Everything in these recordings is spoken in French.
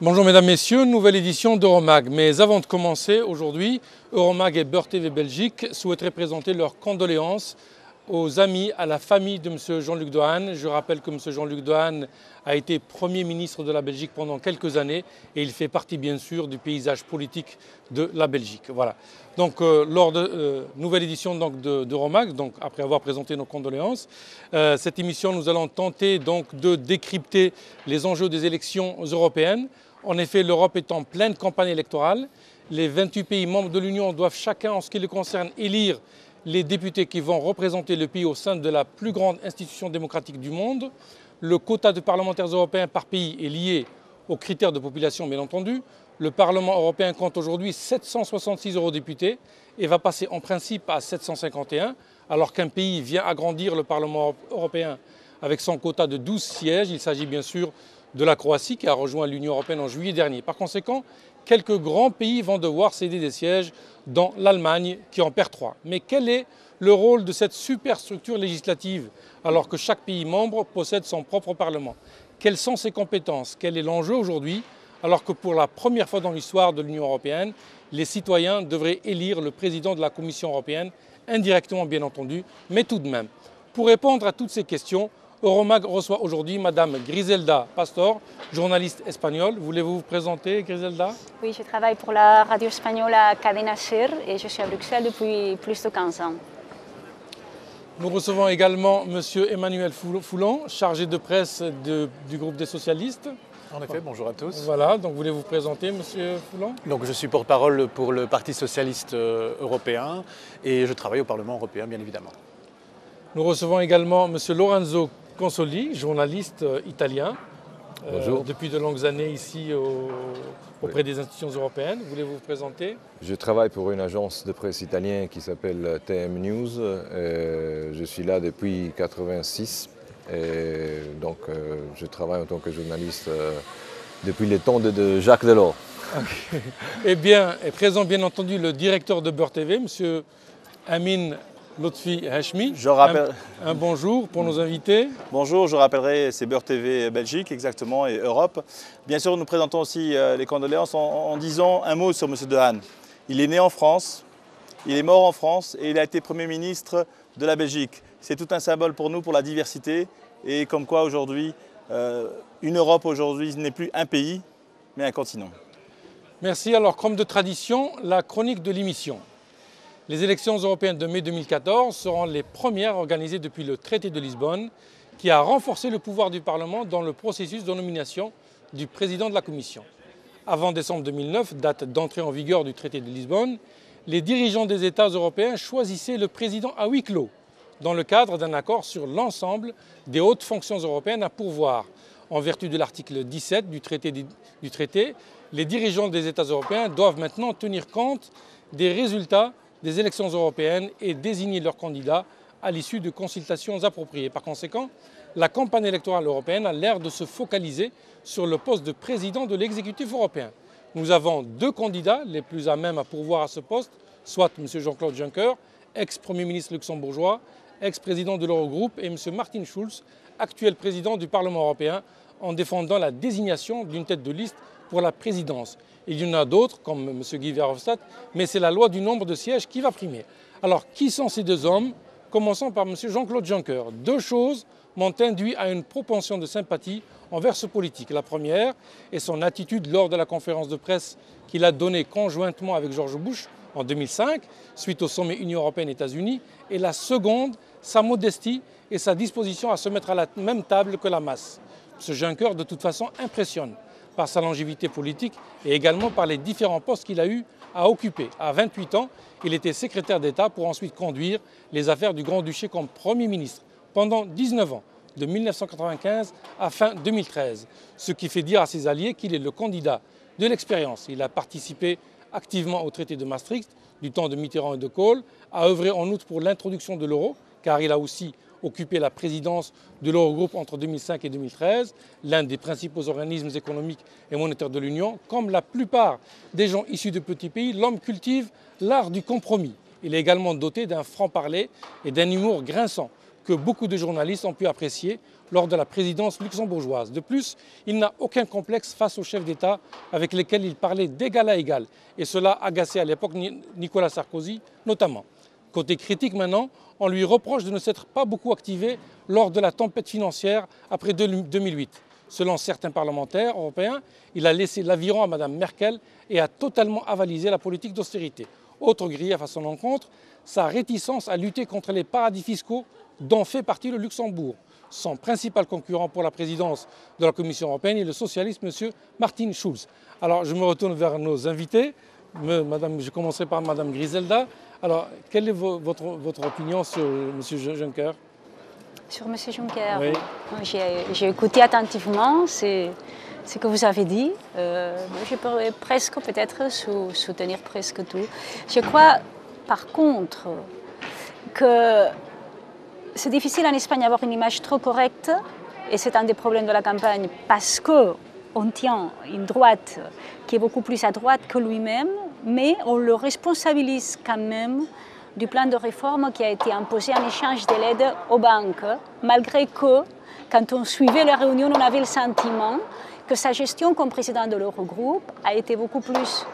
Bonjour mesdames, messieurs, nouvelle édition d'Euromag. Mais avant de commencer, aujourd'hui, Euromag et Beurre TV Belgique souhaiteraient présenter leurs condoléances aux amis, à la famille de M. Jean-Luc Dehaene. Je rappelle que M. Jean-Luc Dehaene a été Premier ministre de la Belgique pendant quelques années et il fait partie bien sûr du paysage politique de la Belgique. Voilà. Donc lors de nouvelle édition d'Euromag, donc après avoir présenté nos condoléances, cette émission nous allons tenter donc de décrypter les enjeux des élections européennes. En effet, l'Europe est en pleine campagne électorale. Les 28 pays membres de l'Union doivent chacun, en ce qui les concerne, élire les députés qui vont représenter le pays au sein de la plus grande institution démocratique du monde. Le quota de parlementaires européens par pays est lié aux critères de population, bien entendu. Le Parlement européen compte aujourd'hui 766 eurodéputés et va passer en principe à 751, alors qu'un pays vient agrandir le Parlement européen avec son quota de 12 sièges. Il s'agit bien sûr de la Croatie qui a rejoint l'Union européenne en juillet dernier. Par conséquent, quelques grands pays vont devoir céder des sièges, dont l'Allemagne qui en perd 3. Mais quel est le rôle de cette superstructure législative alors que chaque pays membre possède son propre Parlement? Quelles sont ses compétences? Quel est l'enjeu aujourd'hui alors que pour la première fois dans l'histoire de l'Union européenne, les citoyens devraient élire le président de la Commission européenne, indirectement bien entendu, mais tout de même. Pour répondre à toutes ces questions, Euromag reçoit aujourd'hui Madame Griselda Pastor, journaliste espagnole. Voulez-vous vous présenter, Griselda? Oui, je travaille pour la radio espagnole à Cadena Ser et je suis à Bruxelles depuis plus de 15 ans. Nous recevons également Monsieur Emmanuel Foulon, chargé de presse du groupe des socialistes. En effet, bonjour à tous. Voilà, donc voulez-vous vous présenter, Monsieur Foulon? Donc je suis porte-parole pour le Parti socialiste européen et je travaille au Parlement européen, bien évidemment. Nous recevons également Monsieur Lorenzo Consoli, journaliste italien, depuis de longues années ici auprès des institutions européennes. Voulez-vous vous présenter? Je travaille pour une agence de presse italienne qui s'appelle TM News. Je suis là depuis 1986 et donc je travaille en tant que journaliste depuis le temps de Jacques Delors. Okay. Eh bien, est présent bien entendu le directeur de Beurre TV, Monsieur Amin Lotfi Hashmi. Un bonjour pour nos invités. Bonjour, je rappellerai, c'est Beurre TV Belgique exactement et Europe. Bien sûr, nous présentons aussi les condoléances en disant un mot sur M. Dehaene. Il est né en France, il est mort en France et il a été Premier ministre de la Belgique. C'est tout un symbole pour nous, pour la diversité et comme quoi aujourd'hui, une Europe aujourd'hui n'est plus un pays, mais un continent. Merci. Alors, comme de tradition, la chronique de l'émission. Les élections européennes de mai 2014 seront les premières organisées depuis le traité de Lisbonne qui a renforcé le pouvoir du Parlement dans le processus de nomination du président de la Commission. Avant décembre 2009, date d'entrée en vigueur du traité de Lisbonne, les dirigeants des États européens choisissaient le président à huis clos dans le cadre d'un accord sur l'ensemble des hautes fonctions européennes à pourvoir. En vertu de l'article 17 du traité, les dirigeants des États européens doivent maintenant tenir compte des résultats des élections européennes et désigner leurs candidats à l'issue de consultations appropriées. Par conséquent, la campagne électorale européenne a l'air de se focaliser sur le poste de président de l'exécutif européen. Nous avons deux candidats les plus à même à pourvoir à ce poste, soit M. Jean-Claude Juncker, ex-premier ministre luxembourgeois, ex-président de l'Eurogroupe, et M. Martin Schulz, actuel président du Parlement européen, en défendant la désignation d'une tête de liste pour la présidence. Il y en a d'autres, comme M. Guy Verhofstadt, mais c'est la loi du nombre de sièges qui va primer. Alors, qui sont ces deux hommes? Commençons par M. Jean-Claude Juncker. Deux choses m'ont induit à une propension de sympathie envers ce politique. La première est son attitude lors de la conférence de presse qu'il a donnée conjointement avec George Bush en 2005, suite au sommet Union européenne-États-Unis. Et la seconde, sa modestie et sa disposition à se mettre à la même table que la masse. M. Juncker, de toute façon, impressionne par sa longévité politique et également par les différents postes qu'il a eu à occuper. À 28 ans, il était secrétaire d'État pour ensuite conduire les affaires du Grand-Duché comme Premier ministre pendant 19 ans, de 1995 à fin 2013. Ce qui fait dire à ses alliés qu'il est le candidat de l'expérience. Il a participé activement au traité de Maastricht du temps de Mitterrand et de Kohl, a œuvré en outre pour l'introduction de l'euro, car il a aussi occupé la présidence de l'Eurogroupe entre 2005 et 2013, l'un des principaux organismes économiques et monétaires de l'Union. Comme la plupart des gens issus de petits pays, l'homme cultive l'art du compromis. Il est également doté d'un franc-parler et d'un humour grinçant que beaucoup de journalistes ont pu apprécier lors de la présidence luxembourgeoise. De plus, il n'a aucun complexe face aux chefs d'État avec lesquels il parlait d'égal à égal. Et cela agaçait à l'époque Nicolas Sarkozy notamment. Côté critique maintenant, on lui reproche de ne s'être pas beaucoup activé lors de la tempête financière après 2008. Selon certains parlementaires européens, il a laissé l'aviron à Mme Merkel et a totalement avalisé la politique d'austérité. Autre grief à son encontre, sa réticence à lutter contre les paradis fiscaux dont fait partie le Luxembourg. Son principal concurrent pour la présidence de la Commission européenne est le socialiste M. Martin Schulz. Alors je me retourne vers nos invités. Je commencerai par Mme Griselda. Alors, quelle est votre opinion sur M. Juncker? Sur M. Juncker, oui. J'ai écouté attentivement ce que vous avez dit. Je pourrais presque peut-être soutenir presque tout. Je crois par contre que c'est difficile en Espagne d'avoir une image trop correcte et c'est un des problèmes de la campagne parce qu'on tient une droite qui est beaucoup plus à droite que lui-même, mais on le responsabilise quand même du plan de réforme qui a été imposé en échange de l'aide aux banques, malgré que, quand on suivait les réunions, on avait le sentiment que sa gestion comme président de l'Eurogroupe a été beaucoup plus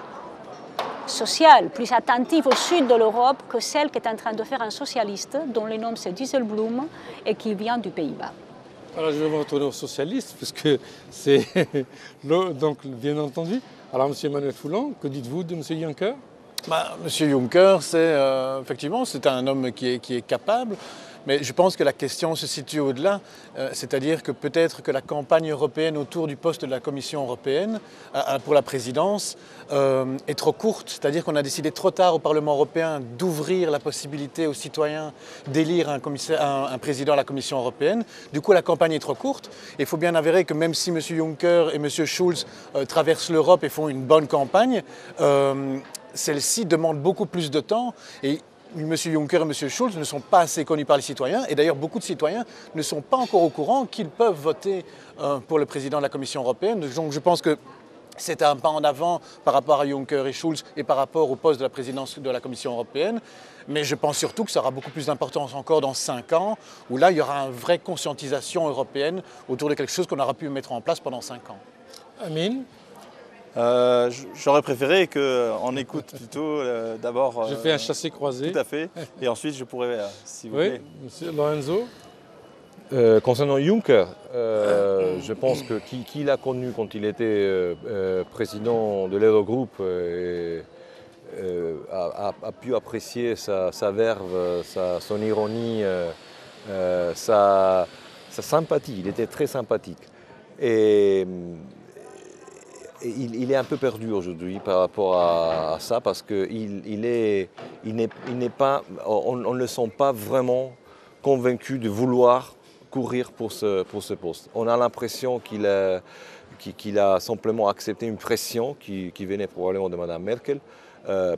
sociale, plus attentive au sud de l'Europe que celle qu'est en train de faire un socialiste dont le nom c'est Dijsselbloem et qui vient du Pays-Bas. Alors je vais me retourner aux socialistes, puisque c'est donc bien entendu. Alors M. Emmanuel Foulan, que dites-vous de M. Juncker? Monsieur Juncker, effectivement, c'est un homme qui est capable, mais je pense que la question se situe au-delà, c'est-à-dire que peut-être que la campagne européenne autour du poste de la Commission européenne pour la présidence est trop courte, c'est-à-dire qu'on a décidé trop tard au Parlement européen d'ouvrir la possibilité aux citoyens d'élire un président à la Commission européenne. Du coup, la campagne est trop courte. Il faut bien avérer que même si M. Juncker et M. Schulz traversent l'Europe et font une bonne campagne, celle-ci demande beaucoup plus de temps et M. Juncker et M. Schulz ne sont pas assez connus par les citoyens et d'ailleurs beaucoup de citoyens ne sont pas encore au courant qu'ils peuvent voter pour le président de la Commission européenne. Donc je pense que c'est un pas en avant par rapport à Juncker et Schulz et par rapport au poste de la présidence de la Commission européenne. Mais je pense surtout que ça aura beaucoup plus d'importance encore dans 5 ans, où là il y aura une vraie conscientisation européenne autour de quelque chose qu'on aura pu mettre en place pendant 5 ans. Amine? J'aurais préféré qu'on écoute plutôt d'abord... Je fais un chassé-croisé. Tout à fait. Et ensuite, je pourrais, si vous voulez... Monsieur Lorenzo? Concernant Juncker, je pense que qui l'a connu quand il était président de l'Eurogroupe a pu apprécier sa verve, son ironie, sa sympathie. Il était très sympathique. Et il est un peu perdu aujourd'hui par rapport à ça parce qu'on ne le sent pas vraiment convaincu de vouloir courir pour ce poste. On a l'impression qu'il a simplement accepté une pression qui venait probablement de Mme Merkel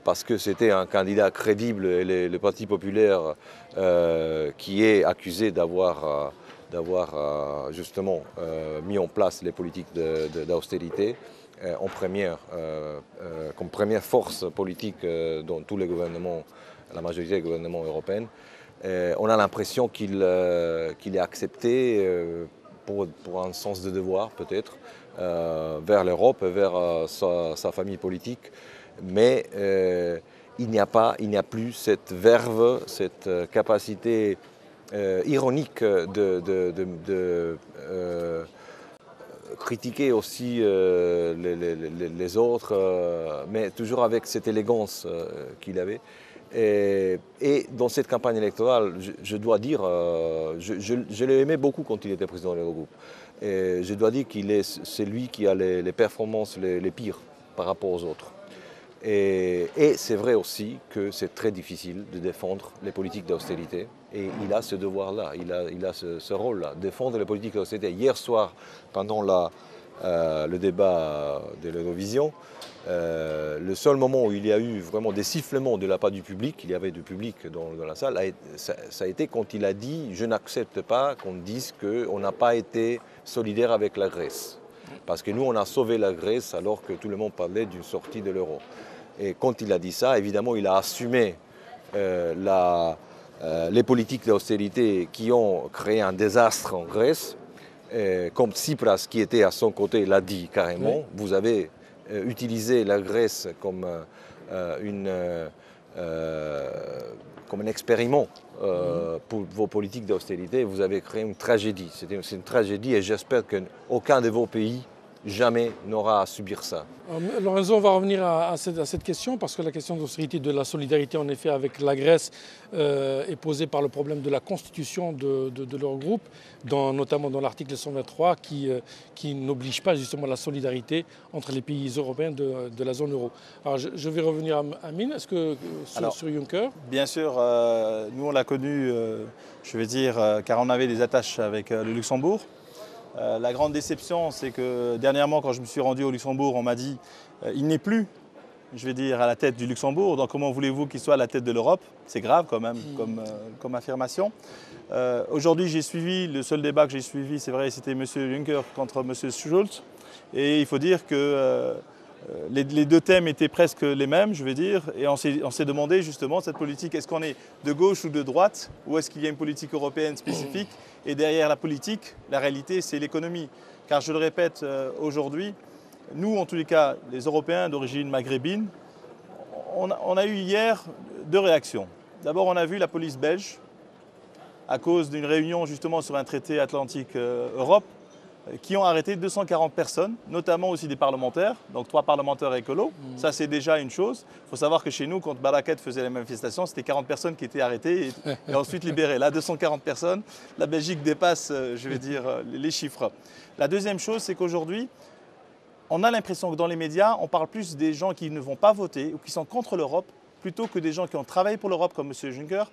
parce que c'était un candidat crédible et le Parti populaire qui est accusé d'avoir justement mis en place les politiques d'austérité comme première force politique dans tous les gouvernements, la majorité des gouvernements européens. On a l'impression qu'il est accepté pour un sens de devoir peut-être vers l'Europe, vers sa famille politique, mais il n'y a plus cette verve, cette capacité ironique de critiquer aussi les autres, mais toujours avec cette élégance qu'il avait. Et dans cette campagne électorale, je dois dire, je l'ai aimé beaucoup quand il était président de l'Eurogroupe. Et je dois dire c'est lui qui a les performances les pires par rapport aux autres. Et c'est vrai aussi que c'est très difficile de défendre les politiques d'austérité. Et il a ce devoir-là, il a ce rôle-là, défendre les politiques d'austérité. Hier soir, pendant le débat de l'Eurovision, le seul moment où il y a eu vraiment des sifflements de la part du public, il y avait du public dans la salle, ça a été quand il a dit « Je n'accepte pas qu'on dise qu'on n'a pas été solidaire avec la Grèce ». Parce que nous, on a sauvé la Grèce alors que tout le monde parlait d'une sortie de l'euro. Et quand il a dit ça, évidemment, il a assumé les politiques d'austérité qui ont créé un désastre en Grèce, comme Tsipras qui était à son côté l'a dit carrément, vous avez utilisé la Grèce comme un expériment pour vos politiques d'austérité, vous avez créé une tragédie. C'est une tragédie et j'espère qu'aucun de vos pays jamais n'aura à subir ça. Lorenzo, on va revenir à cette question parce que la question d'austérité, de la solidarité en effet avec la Grèce est posée par le problème de la constitution de leur groupe, notamment dans l'article 123 qui n'oblige pas justement la solidarité entre les pays européens de la zone euro. Alors je vais revenir à Amine, est-ce que sur Juncker? Bien sûr, nous on l'a connu, je vais dire, car on avait des attaches avec le Luxembourg. La grande déception, c'est que dernièrement, quand je me suis rendu au Luxembourg, on m'a dit il n'est plus, je vais dire, à la tête du Luxembourg. Donc comment voulez-vous qu'il soit à la tête de l'Europe? C'est grave quand même comme affirmation. Aujourd'hui, j'ai suivi, le seul débat que j'ai suivi, c'est vrai, c'était M. Juncker contre M. Schulz. Et il faut dire que les deux thèmes étaient presque les mêmes, je vais dire, et on s'est demandé justement cette politique, est-ce qu'on est de gauche ou de droite, ou est-ce qu'il y a une politique européenne spécifique? Et derrière la politique, la réalité, c'est l'économie. Car je le répète aujourd'hui, nous, en tous les cas, les Européens d'origine maghrébine, on a eu hier deux réactions. D'abord, on a vu la police belge, à cause d'une réunion justement sur un traité Atlantique-Europe, qui ont arrêté 240 personnes, notamment aussi des parlementaires, donc 3 parlementaires écolos. Ça, c'est déjà une chose. Il faut savoir que chez nous, quand Baraket faisait les manifestations, c'était 40 personnes qui étaient arrêtées et ensuite libérées. Là, 240 personnes, la Belgique dépasse, je vais dire, les chiffres. La deuxième chose, c'est qu'aujourd'hui, on a l'impression que dans les médias, on parle plus des gens qui ne vont pas voter ou qui sont contre l'Europe, plutôt que des gens qui ont travaillé pour l'Europe, comme M. Juncker,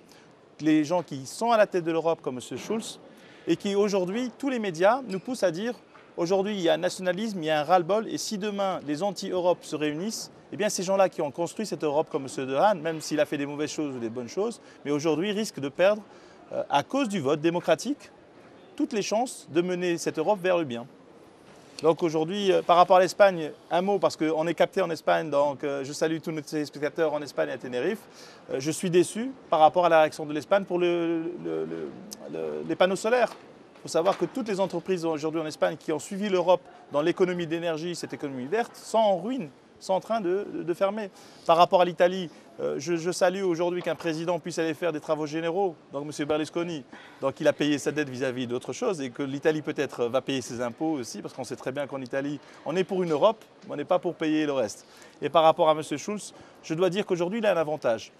les gens qui sont à la tête de l'Europe, comme M. Schulz, et qui aujourd'hui, tous les médias nous poussent à dire aujourd'hui il y a un nationalisme, il y a un ras-le-bol, et si demain les anti-Europe se réunissent, eh bien ces gens-là qui ont construit cette Europe comme M. De Haan, même s'il a fait des mauvaises choses ou des bonnes choses, mais aujourd'hui risquent de perdre, à cause du vote démocratique, toutes les chances de mener cette Europe vers le bien. Donc aujourd'hui, par rapport à l'Espagne, un mot, parce qu'on est capté en Espagne, donc je salue tous nos téléspectateurs en Espagne et à Tenerife. Je suis déçu par rapport à la réaction de l'Espagne pour les panneaux solaires. Il faut savoir que toutes les entreprises aujourd'hui en Espagne qui ont suivi l'Europe dans l'économie d'énergie, cette économie verte, sont en ruine, sont en train de fermer. Par rapport à l'Italie, je salue aujourd'hui qu'un président puisse aller faire des travaux généraux, donc M. Berlusconi, donc il a payé sa dette vis-à-vis d'autres choses et que l'Italie peut-être va payer ses impôts aussi, parce qu'on sait très bien qu'en Italie, on est pour une Europe, mais on n'est pas pour payer le reste. Et par rapport à M. Schulz, je dois dire qu'aujourd'hui, il a un avantage.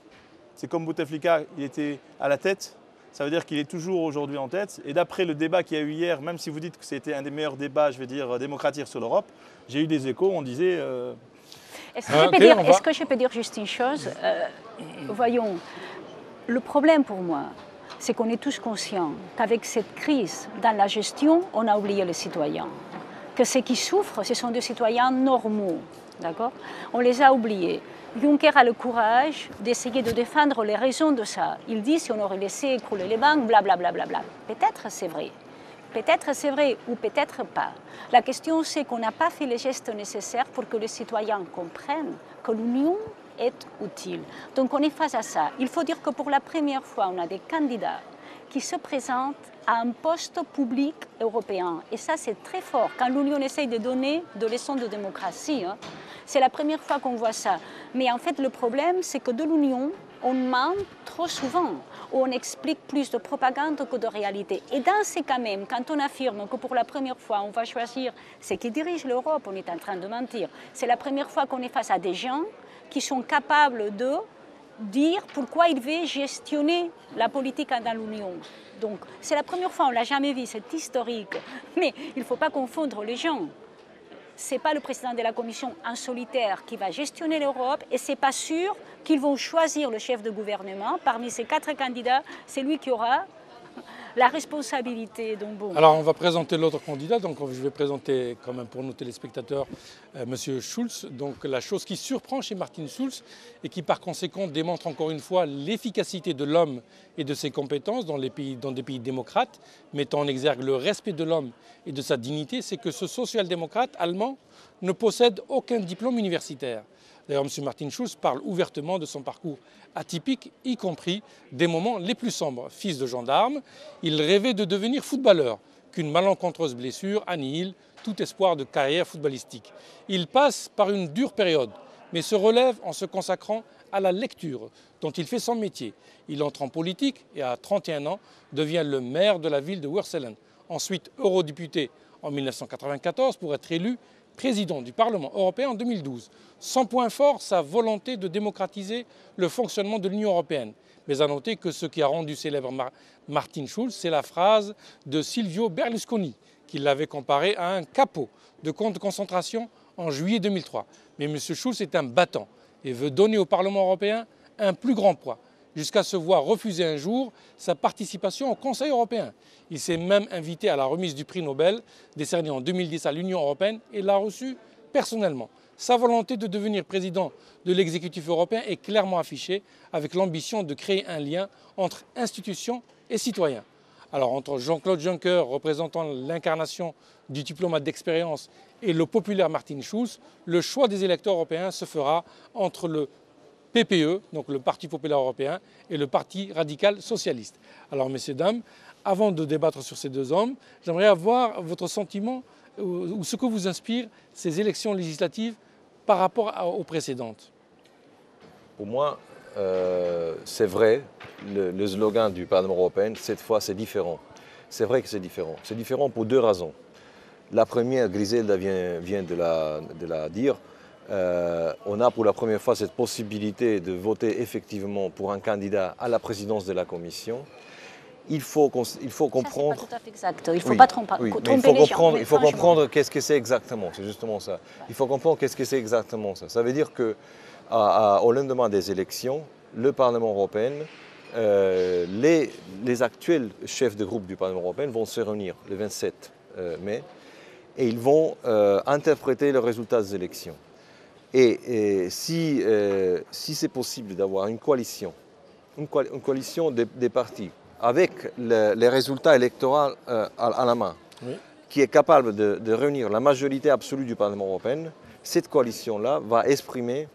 C'est comme Bouteflika, il était à la tête, ça veut dire qu'il est toujours aujourd'hui en tête. Et d'après le débat qu'il y a eu hier, même si vous dites que c'était un des meilleurs débats, je vais dire, démocratiques sur l'Europe, j'ai eu des échos, on disait... Est-ce que je peux dire juste une chose? Voyons, le problème pour moi, c'est qu'on est tous conscients qu'avec cette crise dans la gestion, on a oublié les citoyens. Que ceux qui souffrent, ce sont des citoyens normaux. D'accord? On les a oubliés. Juncker a le courage d'essayer de défendre les raisons de ça. Il dit si on aurait laissé écrouler les banques, blablabla. Bla, bla, bla. Peut-être c'est vrai. Peut-être c'est vrai ou peut-être pas. La question c'est qu'on n'a pas fait les gestes nécessaires pour que les citoyens comprennent que l'Union est utile. Donc on est face à ça. Il faut dire que pour la première fois, on a des candidats qui se présentent à un poste public européen. Et ça, c'est très fort. Quand l'Union essaye de donner des leçons de démocratie, hein, c'est la première fois qu'on voit ça. Mais en fait, le problème, c'est que de l'Union, on ment trop souvent, où on explique plus de propagande que de réalité. Et dans ces cas même, quand on affirme que pour la première fois, on va choisir ceux qui dirigent l'Europe, on est en train de mentir. C'est la première fois qu'on est face à des gens qui sont capables de dire pourquoi ils veulent gestionner la politique dans l'Union. Donc, c'est la première fois, on ne l'a jamais vu, c'est historique. Mais il ne faut pas confondre les gens. Ce n'est pas le président de la Commission en solitaire qui va gestionner l'Europe et ce n'est pas sûr qu'ils vont choisir le chef de gouvernement. Parmi ces 4 candidats, c'est lui qui aura la responsabilité. Donc bon. Alors on va présenter l'autre candidat, donc je vais présenter quand même pour nos téléspectateurs M. Schulz. Donc la chose qui surprend chez Martin Schulz et qui par conséquent démontre encore une fois l'efficacité de l'homme et de ses compétences dans des pays démocrates, mettant en exergue le respect de l'homme et de sa dignité, c'est que ce social-démocrate allemand ne possède aucun diplôme universitaire. D'ailleurs, M. Martin Schulz parle ouvertement de son parcours atypique, y compris des moments les plus sombres. Fils de gendarme, il rêvait de devenir footballeur, qu'une malencontreuse blessure annihile tout espoir de carrière footballistique. Il passe par une dure période, mais se relève en se consacrant à la lecture, dont il fait son métier. Il entre en politique et à 31 ans devient le maire de la ville de Werselen. Ensuite eurodéputé en 1994 pour être élu président du Parlement européen en 2012. Son point fort, sa volonté de démocratiser le fonctionnement de l'Union européenne. Mais à noter que ce qui a rendu célèbre Martin Schulz, c'est la phrase de Silvio Berlusconi, qui l'avait comparé à un capot de camp de concentration en juillet 2003. Mais M. Schulz est un battant et veut donner au Parlement européen un plus grand poids, jusqu'à se voir refuser un jour sa participation au Conseil européen. Il s'est même invité à la remise du prix Nobel, décerné en 2010 à l'Union européenne, et l'a reçu personnellement. Sa volonté de devenir président de l'exécutif européen est clairement affichée, avec l'ambition de créer un lien entre institutions et citoyens. Alors entre Jean-Claude Juncker, représentant l'incarnation du diplomate d'expérience, et le populaire Martin Schulz, le choix des électeurs européens se fera entre le PPE, donc le Parti populaire européen, et le Parti radical socialiste. Alors messieurs, dames, avant de débattre sur ces deux hommes, j'aimerais avoir votre sentiment ou ce que vous inspirent ces élections législatives par rapport aux précédentes. Pour moi, c'est vrai, le slogan du Parlement européen, cette fois c'est différent. C'est vrai que c'est différent. C'est différent pour deux raisons. La première, Griselda vient de la dire, on a pour la première fois cette possibilité de voter effectivement pour un candidat à la présidence de la Commission. Il faut comprendre. Ça, c'est pas tout à fait exact. Il ne faut pas tromper les gens. Il faut comprendre qu'est-ce que c'est exactement. C'est justement ça. Il faut comprendre qu'est-ce que c'est exactement ça. Ça veut dire que au lendemain des élections, le Parlement européen, les actuels chefs de groupe du Parlement européen vont se réunir le 27 mai et ils vont interpréter le résultat des élections. Et si c'est possible d'avoir une coalition des partis avec les résultats électoraux à la main, oui, qui est capable de réunir la majorité absolue du Parlement européen, cette coalition-là va exprimer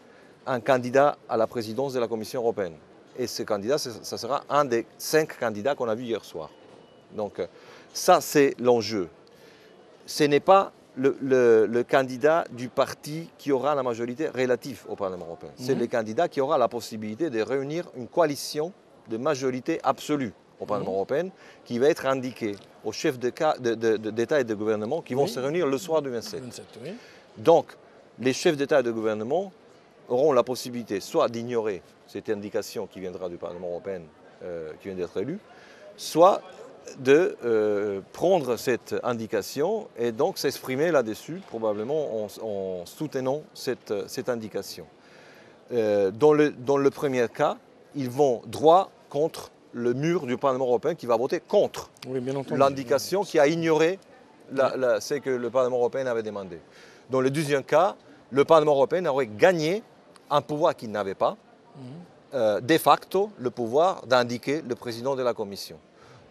un candidat à la présidence de la Commission européenne. Et ce candidat, ça sera un des 5 candidats qu'on a vus hier soir. Donc ça, c'est l'enjeu. Ce n'est pas le candidat du parti qui aura la majorité relative au Parlement européen. C'est le candidat qui aura la possibilité de réunir une coalition de majorité absolue au Parlement européen, qui va être indiqué aux chefs d'État et de gouvernement qui vont se réunir le soir du 27. Oui. Donc, les chefs d'État et de gouvernement auront la possibilité soit d'ignorer cette indication qui viendra du Parlement européen, qui vient d'être élu, soit de prendre cette indication et donc s'exprimer là-dessus, probablement en soutenant cette indication. Dans le premier cas, ils vont droit contre le mur du Parlement européen qui va voter contre l'indication qui a ignoré ce que le Parlement européen avait demandé. Dans le deuxième cas, le Parlement européen aurait gagné un pouvoir qu'il n'avait pas, de facto le pouvoir d'indiquer le président de la Commission.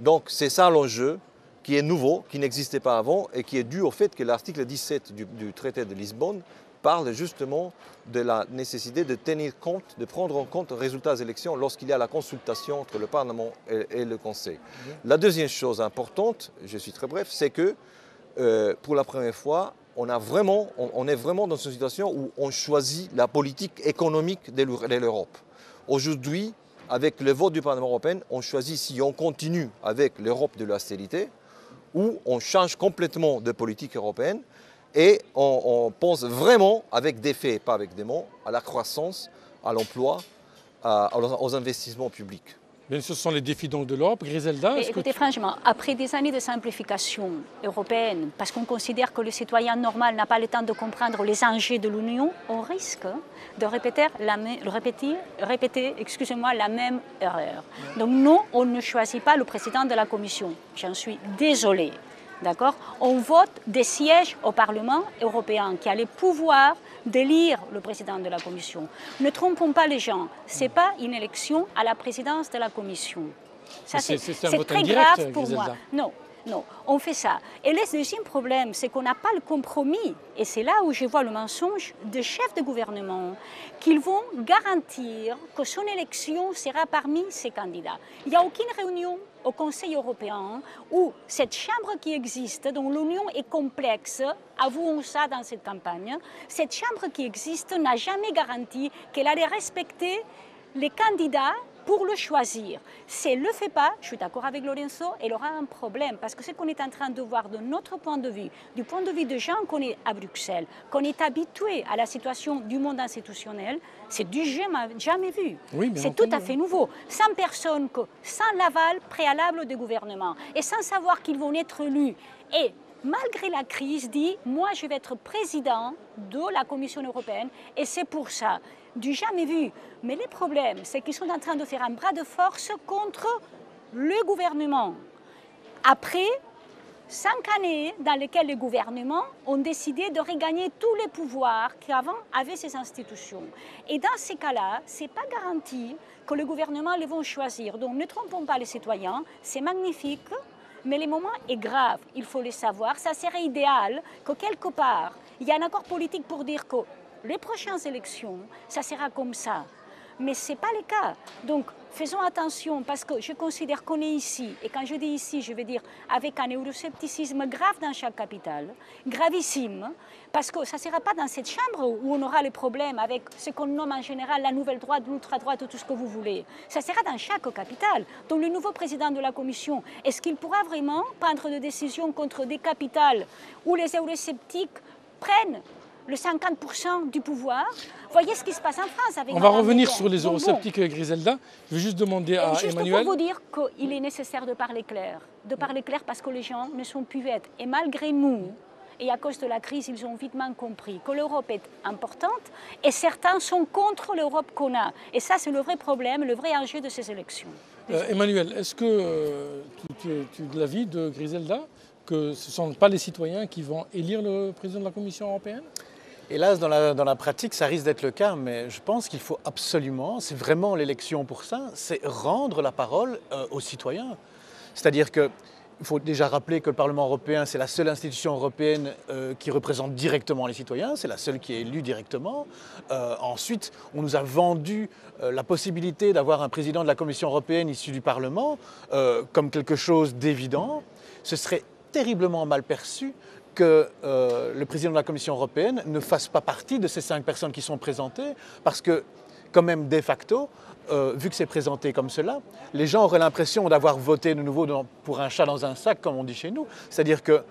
Donc c'est ça l'enjeu qui est nouveau, qui n'existait pas avant et qui est dû au fait que l'article 17 du traité de Lisbonne parle justement de la nécessité de tenir compte, de prendre en compte les résultats des élections lorsqu'il y a la consultation entre le Parlement et le Conseil. La deuxième chose importante, je suis très bref, c'est que pour la première fois, on est vraiment dans une situation où on choisit la politique économique de l'Europe. Aujourd'hui, avec le vote du Parlement européen, on choisit si on continue avec l'Europe de l'austérité ou on change complètement de politique européenne et on pense vraiment avec des faits, pas avec des mots, à la croissance, à l'emploi, aux investissements publics. Bien, ce sont les défis donc de l'Europe. Griselda, écoutez, franchement, après des années de simplification européenne, parce qu'on considère que le citoyen normal n'a pas le temps de comprendre les enjeux de l'Union, on risque de répéter la même erreur. Donc non, on ne choisit pas le président de la Commission. J'en suis désolée. D'accord ? On vote des sièges au Parlement européen qui a le pouvoir d'élire le président de la Commission. Ne trompons pas les gens, ce n'est pas une élection à la présidence de la Commission. Ça, c'est très grave pour moi. Non, Non, on fait ça. Et le deuxième problème, c'est qu'on n'a pas le compromis. Et c'est là où je vois le mensonge des chefs de gouvernement, qu'ils vont garantir que son élection sera parmi ces candidats. Il n'y a aucune réunion au Conseil européen où cette chambre qui existe, dont l'union est complexe, avouons ça dans cette campagne, cette chambre qui existe n'a jamais garanti qu'elle allait respecter les candidats pour le choisir. Si elle ne le fait pas, je suis d'accord avec Lorenzo, elle aura un problème. Parce que ce qu'on est en train de voir de notre point de vue, du point de vue des gens qu'on est à Bruxelles, qu'on est habitué à la situation du monde institutionnel, c'est du jamais vu. Oui, c'est tout à fait nouveau. Sans personne, sans l'aval préalable du gouvernement et sans savoir qu'ils vont être élus. Et malgré la crise, dit « moi je vais être président de la Commission européenne et c'est pour ça ». Du jamais vu. Mais le problème, c'est qu'ils sont en train de faire un bras de force contre le gouvernement. Après 5 années dans lesquelles les gouvernements ont décidé de regagner tous les pouvoirs qu'avant avaient ces institutions. Et dans ces cas-là, ce n'est pas garanti que le gouvernement les vont choisir. Donc ne trompons pas les citoyens, c'est magnifique, mais le moment est grave, il faut le savoir. Ça serait idéal que quelque part, il y ait un accord politique pour dire que les prochaines élections, ça sera comme ça. Mais ce n'est pas le cas. Donc, faisons attention parce que je considère qu'on est ici. Et quand je dis ici, je veux dire avec un euroscepticisme grave dans chaque capitale, gravissime, parce que ça ne sera pas dans cette chambre où on aura les problèmes avec ce qu'on nomme en général la nouvelle droite, l'ultra-droite, tout ce que vous voulez. Ça sera dans chaque capitale. Donc, le nouveau président de la Commission, est-ce qu'il pourra vraiment prendre des décisions contre des capitales où les eurosceptiques prennent le 50% du pouvoir? Voyez ce qui se passe en France avec On va Madame revenir Le Pen. sur les eurosceptiques, Griselda. Je vais juste demander à juste Emmanuel. pour vous dire qu'il est nécessaire de parler clair. De parler clair parce que les gens ne sont plus bêtes. Et malgré nous, et à cause de la crise, ils ont vitement compris que l'Europe est importante et certains sont contre l'Europe qu'on a. Et ça, c'est le vrai problème, le vrai enjeu de ces élections. Emmanuel, est-ce que tu es de l'avis de Griselda que ce ne sont pas les citoyens qui vont élire le président de la Commission européenne? Hélas, dans la pratique, ça risque d'être le cas, mais je pense qu'il faut absolument, c'est vraiment l'élection pour ça, c'est rendre la parole aux citoyens. C'est-à-dire qu'il faut déjà rappeler que le Parlement européen, c'est la seule institution européenne qui représente directement les citoyens, c'est la seule qui est élue directement. Ensuite, on nous a vendu la possibilité d'avoir un président de la Commission européenne issu du Parlement comme quelque chose d'évident. Ce serait terriblement mal perçu que le président de la Commission européenne ne fasse pas partie de ces 5 personnes qui sont présentées, parce que, quand même, de facto, vu que c'est présenté comme cela, les gens auraient l'impression d'avoir voté de nouveau pour un chat dans un sac, comme on dit chez nous. C'est-à-dire que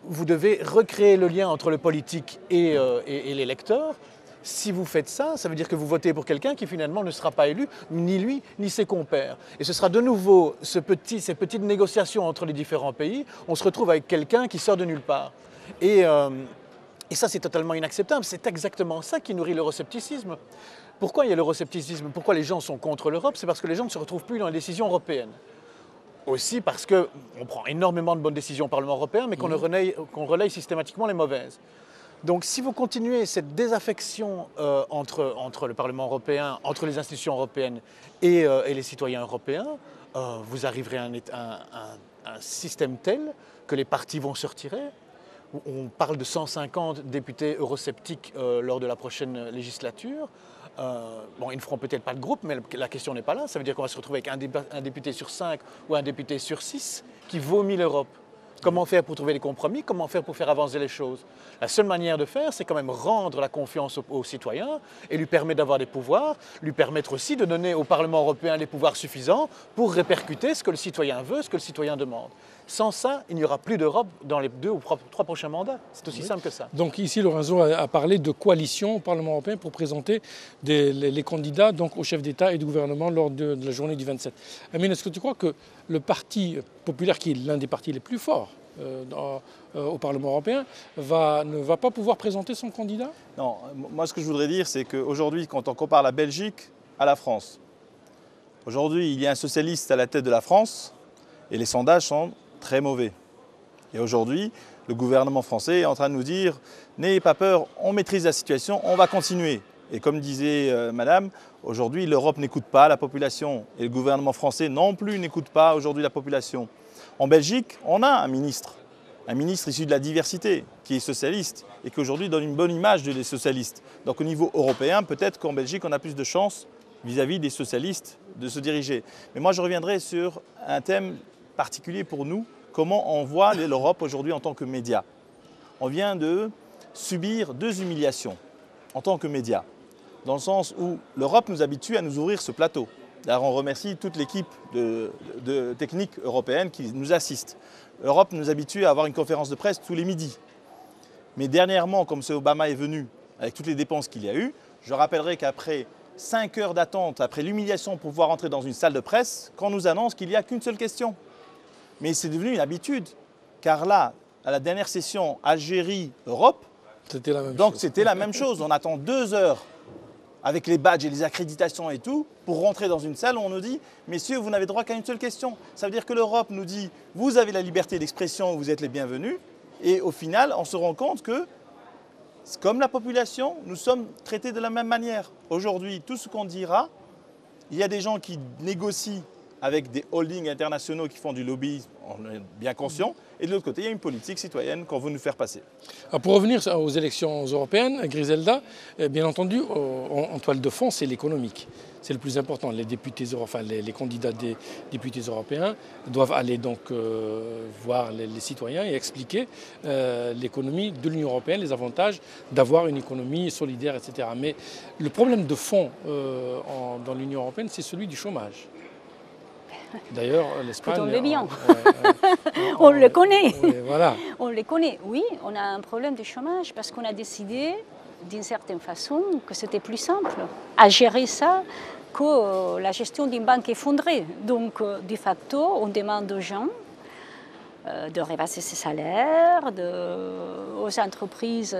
vous devez recréer le lien entre le politique et l'électeur. Si vous faites ça, ça veut dire que vous votez pour quelqu'un qui finalement ne sera pas élu, ni lui, ni ses compères. Et ce sera de nouveau ces petites négociations entre les différents pays. On se retrouve avec quelqu'un qui sort de nulle part. Et ça, c'est totalement inacceptable. C'est exactement ça qui nourrit l'euroscepticisme. Pourquoi il y a l'euroscepticisme? Pourquoi les gens sont contre l'Europe? C'est parce que les gens ne se retrouvent plus dans les décisions européennes. Aussi parce qu'on prend énormément de bonnes décisions au Parlement européen, mais qu'on relaye systématiquement les mauvaises. Donc si vous continuez cette désaffection entre le Parlement européen, entre les institutions européennes et les citoyens européens, vous arriverez à un système tel que les partis vont se retirer. On parle de 150 députés eurosceptiques lors de la prochaine législature. Bon, ils ne feront peut-être pas de groupe, mais la question n'est pas là. Ça veut dire qu'on va se retrouver avec un député sur 5 ou un député sur 6 qui vomit l'Europe. Comment faire pour trouver des compromis? Comment faire pour faire avancer les choses? La seule manière de faire, c'est quand même rendre la confiance aux citoyens et lui permettre d'avoir des pouvoirs, lui permettre aussi de donner au Parlement européen les pouvoirs suffisants pour répercuter ce que le citoyen veut, ce que le citoyen demande. Sans ça, il n'y aura plus d'Europe dans les 2 ou 3 prochains mandats. C'est aussi simple que ça. Donc ici, Lorenzo a parlé de coalition au Parlement européen pour présenter les candidats donc, aux chefs d'État et de gouvernement lors de la journée du 27. Amine, est-ce que tu crois que le Parti populaire, qui est l'un des partis les plus forts au Parlement européen, ne va pas pouvoir présenter son candidat? Non, moi ce que je voudrais dire, c'est qu'aujourd'hui, quand on compare la Belgique à la France, aujourd'hui, il y a un socialiste à la tête de la France et les sondages sont très mauvais. Et aujourd'hui, le gouvernement français est en train de nous dire « N'ayez pas peur, on maîtrise la situation, on va continuer ». Et comme disait Madame, aujourd'hui, l'Europe n'écoute pas la population et le gouvernement français non plus n'écoute pas aujourd'hui la population. En Belgique, on a un ministre issu de la diversité, qui est socialiste et qui aujourd'hui donne une bonne image des socialistes. Donc au niveau européen, peut-être qu'en Belgique, on a plus de chances vis-à-vis des socialistes de se diriger. Mais moi, je reviendrai sur un thème particulier pour nous, comment on voit l'Europe aujourd'hui en tant que média. On vient de subir 2 humiliations en tant que média, dans le sens où l'Europe nous habitue à nous ouvrir ce plateau. D'ailleurs, on remercie toute l'équipe de technique européenne qui nous assiste. L'Europe nous habitue à avoir une conférence de presse tous les midis. Mais dernièrement, comme M. Obama est venu, avec toutes les dépenses qu'il y a eu, je rappellerai qu'après 5 heures d'attente, après l'humiliation pour pouvoir entrer dans une salle de presse, qu'on nous annonce qu'il n'y a qu'une seule question. Mais c'est devenu une habitude, car là, à la dernière session Algérie-Europe, c'était la même chose. On attend 2 heures avec les badges et les accréditations et tout, pour rentrer dans une salle où on nous dit « Messieurs, vous n'avez droit qu'à une seule question ». Ça veut dire que l'Europe nous dit « Vous avez la liberté d'expression, vous êtes les bienvenus ». Et au final, on se rend compte que, comme la population, nous sommes traités de la même manière. Aujourd'hui, tout ce qu'on dira, il y a des gens qui négocient avec des holdings internationaux qui font du lobbyisme, on est bien conscient. Et de l'autre côté, il y a une politique citoyenne qu'on veut nous faire passer. Alors pour revenir aux élections européennes, Griselda, bien entendu, en toile de fond, c'est l'économique. C'est le plus important. Les députés, enfin les candidats des députés européens doivent aller donc voir les citoyens et expliquer l'économie de l'Union européenne, les avantages d'avoir une économie solidaire, etc. Mais le problème de fond dans l'Union européenne, c'est celui du chômage. D'ailleurs, l'Espagne... On le bien. On le connaît. Voilà. On le connaît. Oui, on a un problème de chômage parce qu'on a décidé, d'une certaine façon, que c'était plus simple à gérer ça que la gestion d'une banque effondrée. Donc, de facto, on demande aux gens de repasser ses salaires, aux entreprises,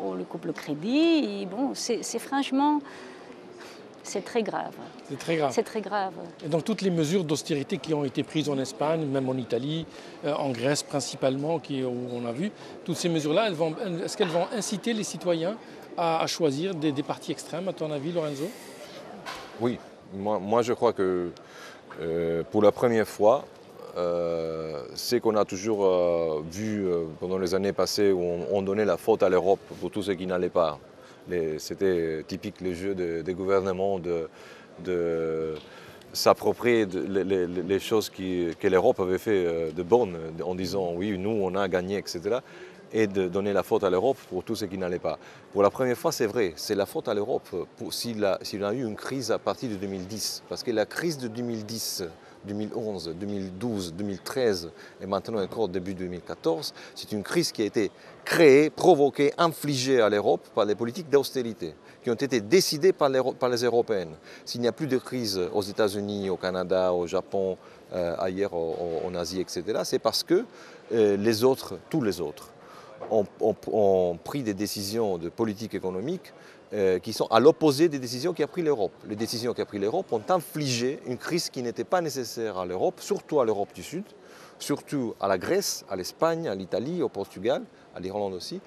on lui coupe le crédit. Et bon, c'est franchement... C'est très grave. C'est très grave. C'est très grave. Et donc toutes les mesures d'austérité qui ont été prises en Espagne, même en Italie, en Grèce principalement, où on a vu, toutes ces mesures-là, est-ce qu'elles vont inciter les citoyens à choisir des partis extrêmes, à ton avis, Lorenzo? Oui, moi je crois que pour la première fois, c'est qu'on a toujours vu pendant les années passées où on donnait la faute à l'Europe pour tout ce qui n'allait pas. C'était typique les jeux des gouvernements de s'approprier les choses que l'Europe avait fait de bonnes en disant oui, nous on a gagné, etc. Et de donner la faute à l'Europe pour tout ce qui n'allait pas. Pour la première fois, c'est vrai, c'est la faute à l'Europe s'il a eu une crise à partir de 2010. Parce que la crise de 2010, 2011, 2012, 2013 et maintenant encore début 2014, c'est une crise qui a été créée, provoquée, infligée à l'Europe par les politiques d'austérité qui ont été décidées par les Européennes. S'il n'y a plus de crise aux États-Unis, au Canada, au Japon, ailleurs en Asie, etc., c'est parce que tous les autres, ont pris des décisions de politique économique qui sont à l'opposé des décisions qu'a pris l'Europe. Les décisions qu'a pris l'Europe ont infligé une crise qui n'était pas nécessaire à l'Europe, surtout à l'Europe du Sud, surtout à la Grèce, à l'Espagne, à l'Italie, au Portugal, à l'Irlande aussi,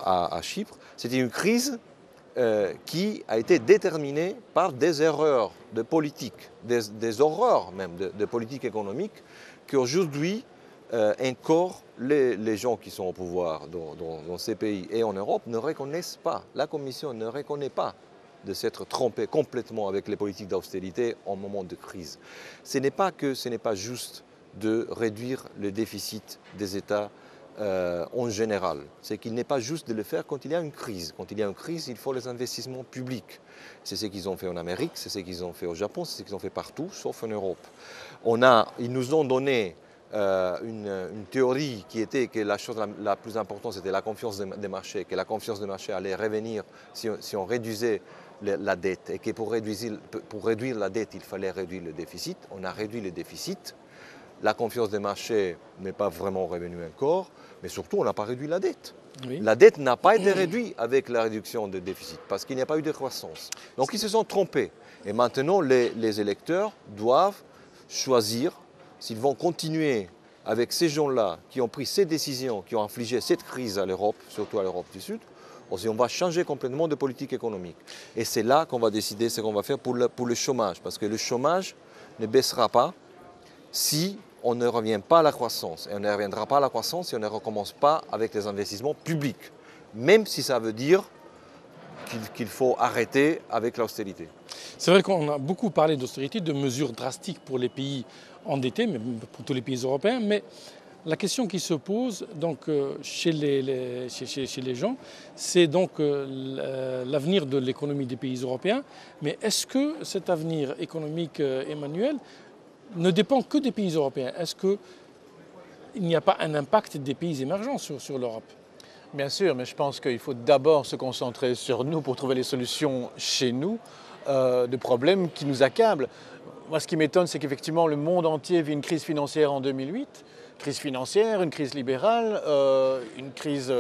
à Chypre. C'était une crise qui a été déterminée par des erreurs de politique, des horreurs même de politique économique, qui aujourd'hui encore les gens qui sont au pouvoir dans ces pays et en Europe ne reconnaissent pas. La Commission ne reconnaît pas de s'être trompée complètement avec les politiques d'austérité en moment de crise. Ce n'est pas juste de réduire le déficit des États en général. C'est qu'il n'est pas juste de le faire quand il y a une crise. Quand il y a une crise, il faut les investissements publics. C'est ce qu'ils ont fait en Amérique, c'est ce qu'ils ont fait au Japon, c'est ce qu'ils ont fait partout, sauf en Europe. Ils nous ont donné une théorie qui était que la chose la plus importante, c'était la confiance des marchés, que la confiance des marchés allait revenir si on réduisait la dette, et que pour réduire la dette, il fallait réduire le déficit. On a réduit le déficit. La confiance des marchés n'est pas vraiment revenue encore, mais surtout, on n'a pas réduit la dette. Oui. La dette n'a pas été réduite avec la réduction du déficit, parce qu'il n'y a pas eu de croissance. Donc, ils se sont trompés. Et maintenant, les électeurs doivent choisir s'ils vont continuer avec ces gens-là qui ont pris ces décisions, qui ont infligé cette crise à l'Europe, surtout à l'Europe du Sud, ou si on va changer complètement de politique économique. Et c'est là qu'on va décider ce qu'on va faire pour le chômage, parce que le chômage ne baissera pas si on ne revient pas à la croissance. Et on ne reviendra pas à la croissance si on ne recommence pas avec les investissements publics, même si ça veut dire qu'il faut arrêter avec l'austérité. C'est vrai qu'on a beaucoup parlé d'austérité, de mesures drastiques pour les pays endettés, mais pour tous les pays européens, mais la question qui se pose donc, chez les gens, c'est donc l'avenir de l'économie des pays européens, mais est-ce que cet avenir économique, Emmanuel, ne dépend que des pays européens? Est-ce qu'il n'y a pas un impact des pays émergents sur l'Europe? Bien sûr, mais je pense qu'il faut d'abord se concentrer sur nous pour trouver les solutions chez nous de problèmes qui nous accablent. Moi, ce qui m'étonne, c'est qu'effectivement, le monde entier vit une crise financière en 2008. Crise financière, une crise libérale, une crise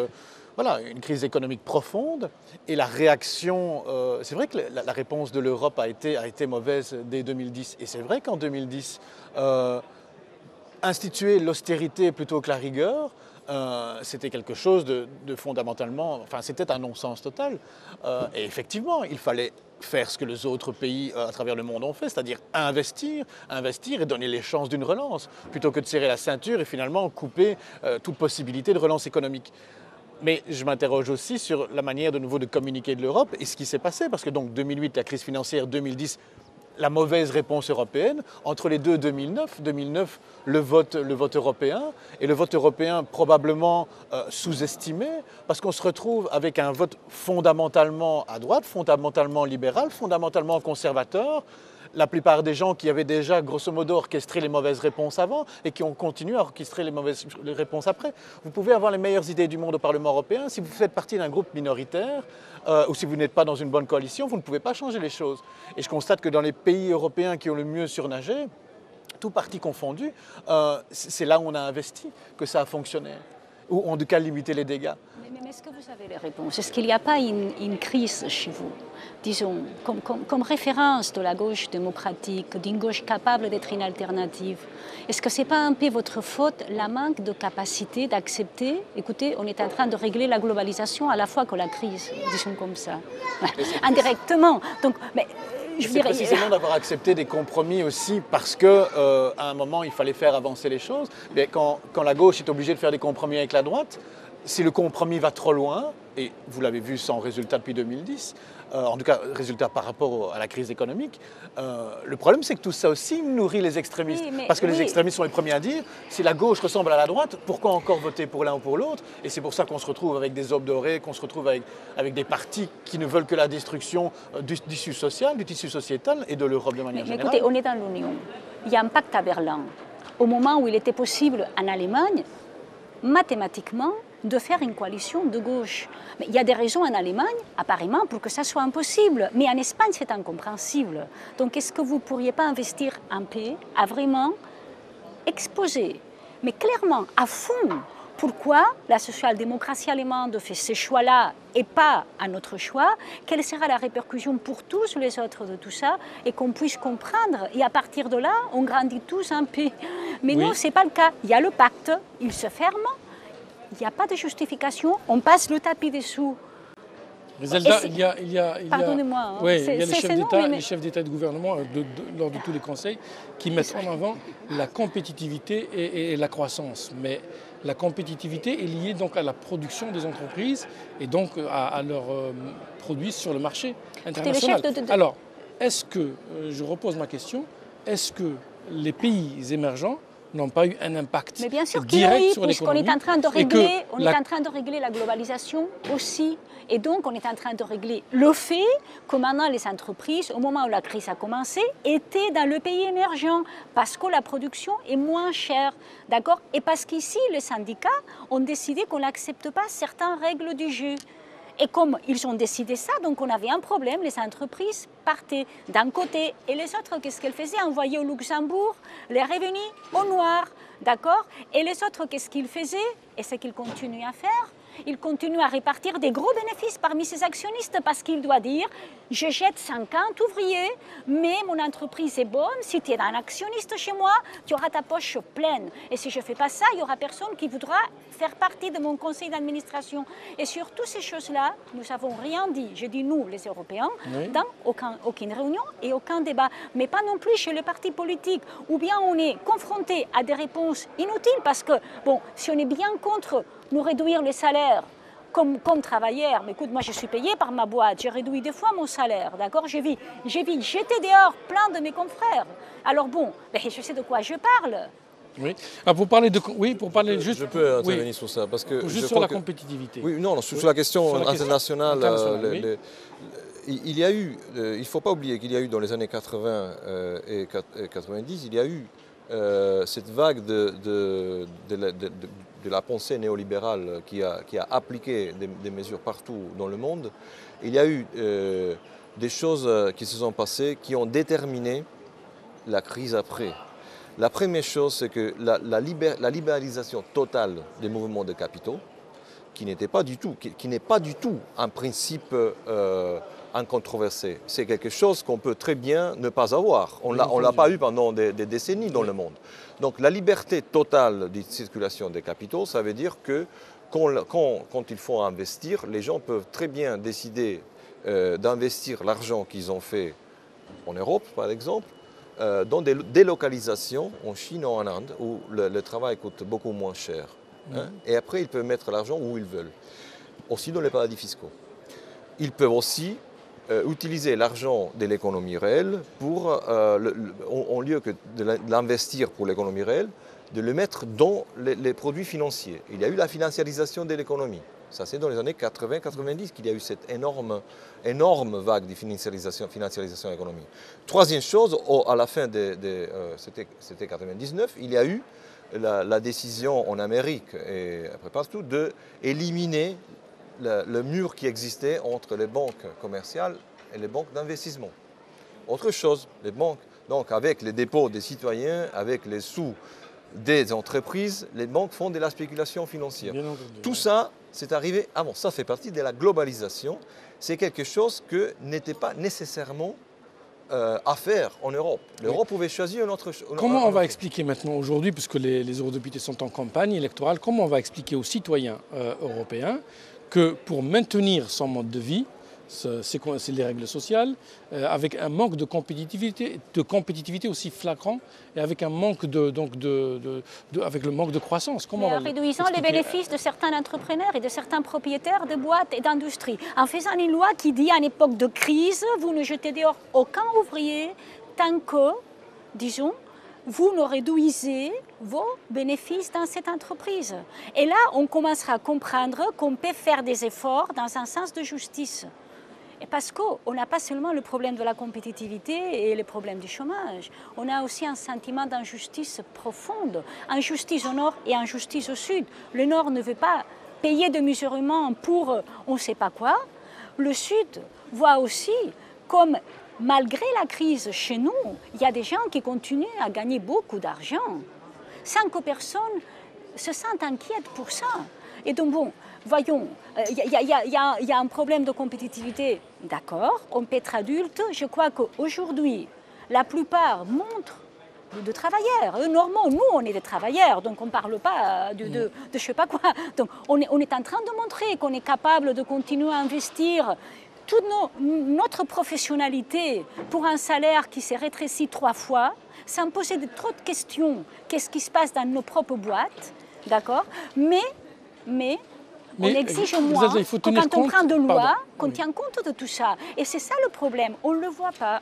économique profonde. Et la réaction, c'est vrai que la réponse de l'Europe a été mauvaise dès 2010. Et c'est vrai qu'en 2010, instituer l'austérité plutôt que la rigueur, c'était quelque chose de fondamentalement, enfin c'était un non-sens total. Et effectivement, il fallait faire ce que les autres pays à travers le monde ont fait, c'est-à-dire investir et donner les chances d'une relance, plutôt que de serrer la ceinture et finalement couper toute possibilité de relance économique. Mais je m'interroge aussi sur la manière de nouveau de communiquer de l'Europe et ce qui s'est passé, parce que donc 2008, la crise financière, 2010, la mauvaise réponse européenne, entre les deux 2009 le vote européen, et le vote européen probablement sous-estimé, parce qu'on se retrouve avec un vote fondamentalement à droite, fondamentalement libéral, fondamentalement conservateur. La plupart des gens qui avaient déjà grosso modo orchestré les mauvaises réponses avant et qui ont continué à orchestrer les mauvaises réponses après. Vous pouvez avoir les meilleures idées du monde au Parlement européen, si vous faites partie d'un groupe minoritaire ou si vous n'êtes pas dans une bonne coalition, vous ne pouvez pas changer les choses. Et je constate que dans les pays européens qui ont le mieux surnagé, tout parti confondu, c'est là où on a investi que ça a fonctionné, ou en tout cas limiter les dégâts. Mais est-ce que vous avez les réponses? Est-ce qu'il n'y a pas une crise chez vous, disons, comme référence de la gauche démocratique, d'une gauche capable d'être une alternative? Est-ce que ce n'est pas un peu votre faute, la manque de capacité d'accepter, écoutez, on est en train de régler la globalisation à la fois que la crise, disons comme ça, indirectement. Donc, mais, c'est précisément d'avoir accepté des compromis aussi parce qu'à un moment, il fallait faire avancer les choses. Mais quand la gauche est obligée de faire des compromis avec la droite, si le compromis va trop loin, et vous l'avez vu sans résultat depuis 2010, en tout cas résultat par rapport à la crise économique, le problème c'est que tout ça aussi nourrit les extrémistes. Oui, parce que les extrémistes sont les premiers à dire, si la gauche ressemble à la droite, pourquoi encore voter pour l'un ou pour l'autre? Et c'est pour ça qu'on se retrouve avec des aubes dorées, qu'on se retrouve avec des partis qui ne veulent que la destruction du tissu social, du tissu sociétal et de l'Europe de manière générale. Écoutez, on est dans l'Union. Il y a un pacte à Berlin. Au moment où il était possible en Allemagne, mathématiquement, de faire une coalition de gauche. Mais il y a des raisons en Allemagne, apparemment, pour que ça soit impossible. Mais en Espagne, c'est incompréhensible. Donc, est-ce que vous ne pourriez pas investir un peu à vraiment exposer, mais clairement, à fond, pourquoi la social-démocratie allemande fait ces choix-là et pas un autre choix? Quelle sera la répercussion pour tous les autres de tout ça? Et qu'on puisse comprendre. Et à partir de là, on grandit tous un peu. Mais non, ce n'est pas le cas. Il y a le pacte, il se ferme. Il n'y a pas de justification, on passe le tapis dessous. Zelda, pardonnez-moi. Hein. Oui, il y a les chefs d'État et de gouvernement, lors de tous les conseils, qui mettent en avant la compétitivité et la croissance. Mais la compétitivité est liée donc à la production des entreprises et donc à leurs produits sur le marché international. Alors, est-ce que, je repose ma question, est-ce que les pays émergents n'ont pas eu un impact direct sur l'économie? Mais bien sûr puisqu'on est en train de régler, en train de régler la globalisation aussi. Et donc, on est en train de régler le fait que maintenant, les entreprises, au moment où la crise a commencé, étaient dans le pays émergent parce que la production est moins chère, d'accord? Et parce qu'ici, les syndicats ont décidé qu'on n'accepte pas certaines règles du jeu. Et comme ils ont décidé ça, donc on avait un problème, les entreprises partaient d'un côté et les autres, qu'est-ce qu'elles faisaient? Envoyer au Luxembourg les revenus au noir, d'accord? Et les autres, qu'est-ce qu'ils faisaient? Et ce qu'ils continuent à faire, il continue à répartir des gros bénéfices parmi ses actionnistes parce qu'il doit dire « je jette 50 ouvriers, mais mon entreprise est bonne, si tu es un actionniste chez moi, tu auras ta poche pleine. Et si je ne fais pas ça, il n'y aura personne qui voudra faire partie de mon conseil d'administration. » Et sur toutes ces choses-là, nous n'avons rien dit, je dis nous les Européens, dans aucune réunion et aucun débat, mais pas non plus chez les partis politiques, ou bien on est confronté à des réponses inutiles parce que, bon, si on est bien contre nous réduire les salaires comme travailleur, mais écoute, moi je suis payé par ma boîte, j'ai réduit 2 fois mon salaire, d'accord, j'ai vu jeter dehors plein de mes confrères. Alors bon, ben, je sais de quoi je parle. Oui. Ah, pour parler de, oui, pour parler juste. Je peux intervenir sur ça parce que juste sur la compétitivité. Oui, non, sur la question internationale. Il y a eu, il ne faut pas oublier qu'il y a eu dans les années 80 et 90, il y a eu cette vague de la pensée néolibérale qui a appliqué des mesures partout dans le monde. Il y a eu des choses qui se sont passées qui ont déterminé la crise après. La première chose, c'est que la libéralisation totale des mouvements de capitaux, qui n'est pas du tout un principe incontroversé. C'est quelque chose qu'on peut très bien ne pas avoir. On ne l'a pas eu pendant des décennies dans le monde. Donc la liberté totale de circulation des capitaux, ça veut dire que quand il faut investir, les gens peuvent très bien décider d'investir l'argent qu'ils ont fait en Europe, par exemple, dans des délocalisations en Chine ou en Inde, où le travail coûte beaucoup moins cher. Hein, et après, ils peuvent mettre l'argent où ils veulent. Aussi dans les paradis fiscaux. Ils peuvent aussi utiliser l'argent de l'économie réelle pour, au lieu que de l'investir pour l'économie réelle, de le mettre dans les produits financiers. Il y a eu la financiarisation de l'économie. Ça, c'est dans les années 80-90 qu'il y a eu cette énorme vague de financiarisation économique. Troisième chose, à la fin c'était 99, il y a eu la décision en Amérique et après partout d'éliminer le mur qui existait entre les banques commerciales et les banques d'investissement. Autre chose, les banques, donc avec les dépôts des citoyens, avec les sous des entreprises, les banques font de la spéculation financière. Tout ça, c'est arrivé avant. Ça fait partie de la globalisation. C'est quelque chose que n'était pas nécessairement à faire en Europe. L'Europe pouvait choisir une autre chose. Comment on va expliquer maintenant aujourd'hui, puisque les eurodéputés sont en campagne électorale, comment on va expliquer aux citoyens européens que pour maintenir son mode de vie, c'est les règles sociales, avec un manque de compétitivité aussi flagrant et avec un manque avec le manque de croissance. Comment en réduisant les bénéfices de certains entrepreneurs et de certains propriétaires de boîtes et d'industries. En faisant une loi qui dit, en époque de crise, vous ne jetez dehors aucun ouvrier tant que, disons, vous ne réduisez vos bénéfices dans cette entreprise. Et là, on commencera à comprendre qu'on peut faire des efforts dans un sens de justice. Et parce qu'on n'a pas seulement le problème de la compétitivité et le problème du chômage, on a aussi un sentiment d'injustice profonde, injustice au nord et injustice au sud. Le nord ne veut pas payer de mesurements pour on ne sait pas quoi. Le sud voit aussi comme, malgré la crise chez nous, il y a des gens qui continuent à gagner beaucoup d'argent sans que personne se sente inquiète pour ça. Et donc bon, voyons, il y a un problème de compétitivité, d'accord, on peut être adulte. Je crois qu'aujourd'hui, la plupart montrent de travailleurs. Eux, normaux, nous, on est des travailleurs, donc on ne parle pas de je ne sais pas quoi. Donc on est en train de montrer qu'on est capable de continuer à investir toute notre professionnalité pour un salaire qui s'est rétréci 3 fois, sans poser trop de questions. Qu'est-ce qui se passe dans nos propres boîtes, d'accord, mais on exige moins que quand on prend de loi, qu'on tient compte de tout ça. Et c'est ça le problème, on ne le voit pas,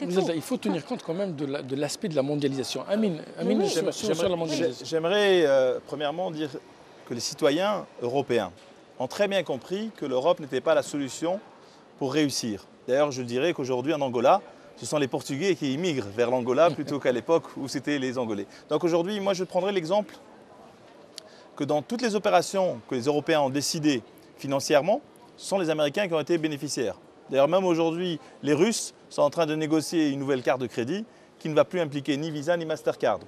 il faut tenir compte quand même de l'aspect de la mondialisation. Amine, sur la mondialisation. J'aimerais premièrement dire que les citoyens européens ont très bien compris que l'Europe n'était pas la solution pour réussir. D'ailleurs, je dirais qu'aujourd'hui en Angola, ce sont les Portugais qui immigrent vers l'Angola plutôt qu'à l'époque où c'était les Angolais. Donc aujourd'hui, moi je prendrai l'exemple que dans toutes les opérations que les Européens ont décidées financièrement, ce sont les Américains qui ont été bénéficiaires. D'ailleurs, même aujourd'hui, les Russes sont en train de négocier une nouvelle carte de crédit qui ne va plus impliquer ni Visa ni Mastercard.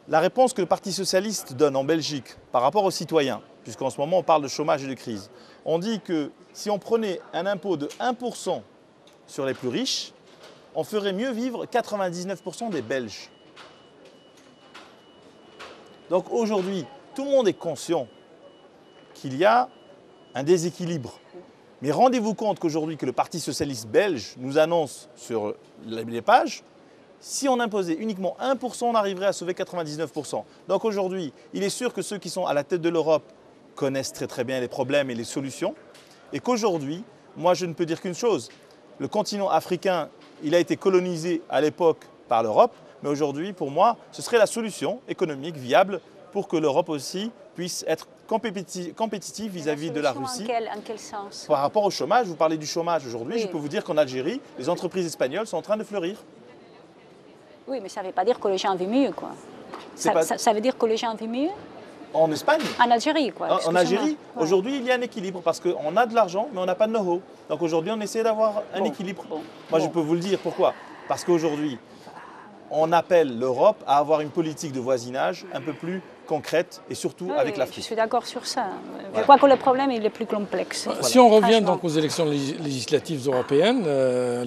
La réponse que le Parti socialiste donne en Belgique par rapport aux citoyens, puisqu'en ce moment on parle de chômage et de crise, on dit que si on prenait un impôt de 1% sur les plus riches, on ferait mieux vivre 99% des Belges. Donc aujourd'hui, tout le monde est conscient qu'il y a un déséquilibre. Mais rendez-vous compte qu'aujourd'hui, que le Parti socialiste belge nous annonce sur les pages, si on imposait uniquement 1%, on arriverait à sauver 99%. Donc aujourd'hui, il est sûr que ceux qui sont à la tête de l'Europe connaissent très très bien les problèmes et les solutions. Et qu'aujourd'hui, moi je ne peux dire qu'une chose, le continent africain, il a été colonisé à l'époque par l'Europe, mais aujourd'hui, pour moi, ce serait la solution économique viable pour que l'Europe aussi puisse être compétitive vis-à-vis de la Russie. En quel sens? Par rapport au chômage, vous parlez du chômage aujourd'hui, Oui. je peux vous dire qu'en Algérie, les entreprises espagnoles sont en train de fleurir. Oui, mais ça ne veut pas dire que les gens vivent mieux, quoi. pas- Ça veut dire que les gens vivent mieux En Espagne, en Algérie, quoi. en excusez-moi. Algérie, Ouais. aujourd'hui, il y a un équilibre parce qu'on a de l'argent, mais on n'a pas de know-how. Donc aujourd'hui, on essaie d'avoir un Bon, équilibre. bon, Moi, je bon. peux vous le dire. Pourquoi? Parce qu'aujourd'hui, on appelle l'Europe à avoir une politique de voisinage un peu plus concrète et surtout Oui, avec je l'Afrique. suis d'accord sur ça. Je Voilà. crois que le problème il est plus complexe. Si on revient Franchement. donc aux élections législatives européennes,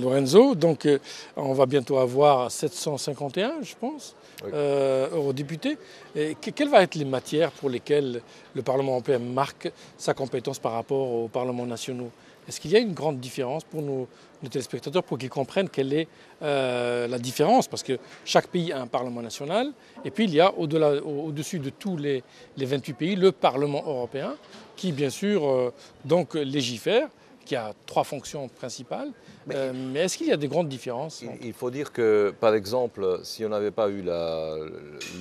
Lorenzo, donc on va bientôt avoir 751, je pense, Oui. eurodéputés. Et quelles vont être les matières pour lesquelles le Parlement européen marque sa compétence par rapport aux parlements nationaux? Est-ce qu'il y a une grande différence pour nos téléspectateurs pour qu'ils comprennent quelle est la différence? Parce que chaque pays a un Parlement national et puis il y a au-dessus de tous les 28 pays le Parlement européen qui bien sûr donc légifère, qui a 3 fonctions principales. Mais est-ce qu'il y a des grandes différences? Il faut dire que, par exemple, si on n'avait pas eu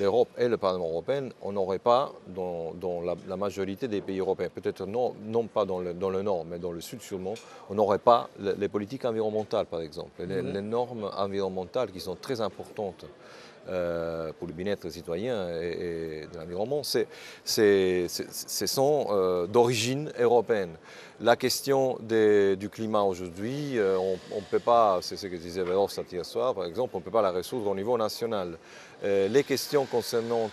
l'Europe et le Parlement européen, on n'aurait pas, dans la majorité des pays européens, peut-être non pas dans le nord, mais dans le sud sûrement, on n'aurait pas les politiques environnementales, par exemple. Les normes environnementales qui sont très importantes pour le bien-être des citoyens et de l'environnement, ce sont d'origine européenne. La question du climat aujourd'hui, on ne peut pas, c'est ce que disait Verhofstadt hier soir, par exemple, on ne peut pas la résoudre au niveau national. Les questions concernant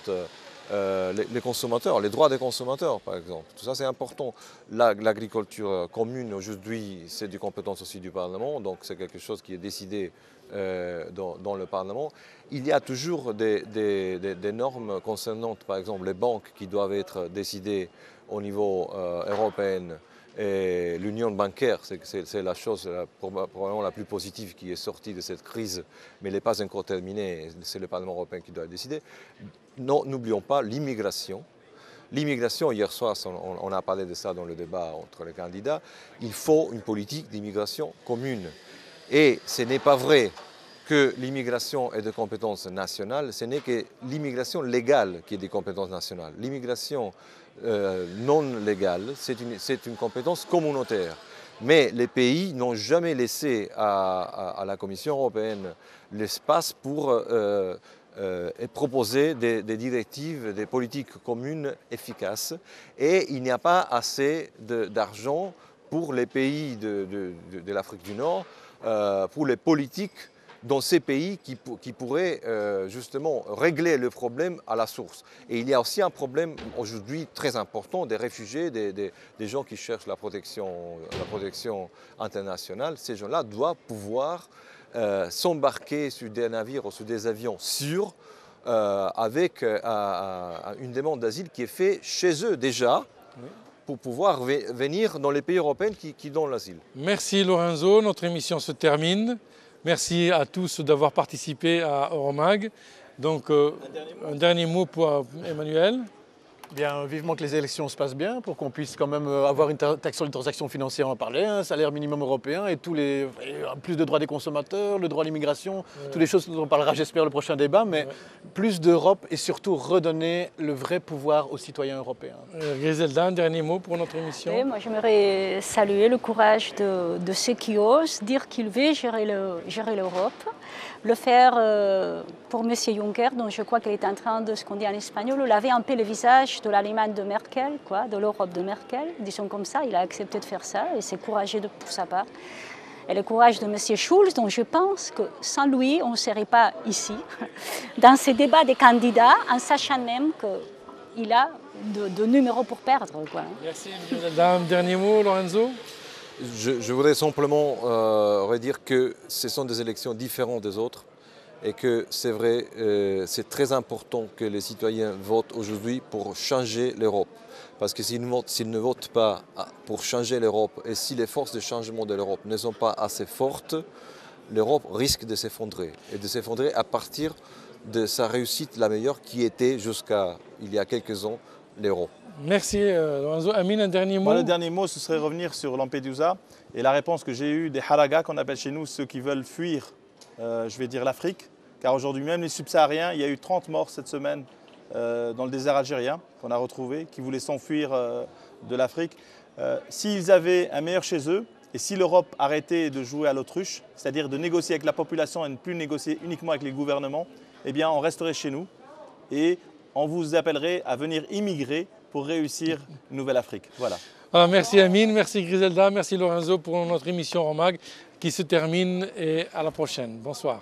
les consommateurs, les droits des consommateurs, par exemple, tout ça c'est important. L'agriculture commune aujourd'hui, c'est du compétence aussi du Parlement, donc c'est quelque chose qui est décidé dans le Parlement. Il y a toujours des normes concernant, par exemple, les banques qui doivent être décidées au niveau européen. Et l'union bancaire, c'est la chose probablement la plus positive qui est sortie de cette crise, mais elle n'est pas encore terminée, c'est le Parlement européen qui doit décider. Non, n'oublions pas l'immigration. L'immigration, hier soir, on a parlé de ça dans le débat entre les candidats, il faut une politique d'immigration commune. Et ce n'est pas vrai que l'immigration est de compétence nationale, ce n'est que l'immigration légale qui est de compétence nationale. L'immigration non légale, c'est une compétence communautaire. Mais les pays n'ont jamais laissé à la Commission européenne l'espace pour proposer des directives, des politiques communes efficaces. Et il n'y a pas assez d'argent pour les pays de l'Afrique du Nord, pour les politiques dans ces pays qui pourraient justement régler le problème à la source. Et il y a aussi un problème aujourd'hui très important des réfugiés, des gens qui cherchent la protection internationale. Ces gens-là doivent pouvoir s'embarquer sur des navires ou sur des avions sûrs avec une demande d'asile qui est faite chez eux déjà. Oui. Pour pouvoir venir dans les pays européens qui donnent l'asile. Merci Lorenzo, notre émission se termine. Merci à tous d'avoir participé à Euromag. Donc, un dernier mot pour Emmanuel. Bien, vivement que les élections se passent bien pour qu'on puisse quand même avoir une taxe sur les transactions financières, en parler, un salaire minimum européen et plus de droits des consommateurs, le droit à l'immigration, toutes les choses dont on parlera, j'espère, le prochain débat, mais plus d'Europe et surtout redonner le vrai pouvoir aux citoyens européens. Griselda, un dernier mot pour notre émission. Et moi, j'aimerais saluer le courage de ceux qui osent dire qu'ils veulent gérer l'Europe, le faire pour M. Juncker, dont je crois qu'il est en train de, ce qu'on dit en espagnol, laver un peu le visage de l'Allemagne de Merkel, de l'Europe de Merkel, disons comme ça. Il a accepté de faire ça et c'est courageux pour sa part. et le courage de M. Schulz, dont je pense que sans lui, on ne serait pas ici, dans ces débats des candidats, en sachant même qu'il a de numéros pour perdre. Quoi. Merci, Madame. Dernier mot, Lorenzo? Je voudrais simplement redire que ce sont des élections différentes des autres et que c'est vrai, c'est très important que les citoyens votent aujourd'hui pour changer l'Europe. Parce que s'ils ne votent pas pour changer l'Europe et si les forces de changement de l'Europe ne sont pas assez fortes, l'Europe risque de s'effondrer. Et de s'effondrer à partir de sa réussite la meilleure qui était jusqu'à il y a quelques ans l'euro. Merci Lorenzo. Amine, un dernier mot? Moi, le dernier mot, ce serait revenir sur Lampedusa et la réponse que j'ai eue des Haraga, qu'on appelle chez nous ceux qui veulent fuir, je vais dire l'Afrique. Car aujourd'hui, même les subsahariens, il y a eu 30 morts cette semaine dans le désert algérien qu'on a retrouvé, qui voulaient s'enfuir de l'Afrique. S'ils avaient un meilleur chez eux, et si l'Europe arrêtait de jouer à l'autruche, c'est-à-dire de négocier avec la population et ne plus négocier uniquement avec les gouvernements, eh bien on resterait chez nous et on vous appellerait à venir immigrer pour réussir une nouvelle Afrique. Voilà. Alors, merci Amine, merci Griselda, merci Lorenzo pour notre émission Romag qui se termine et à la prochaine. Bonsoir.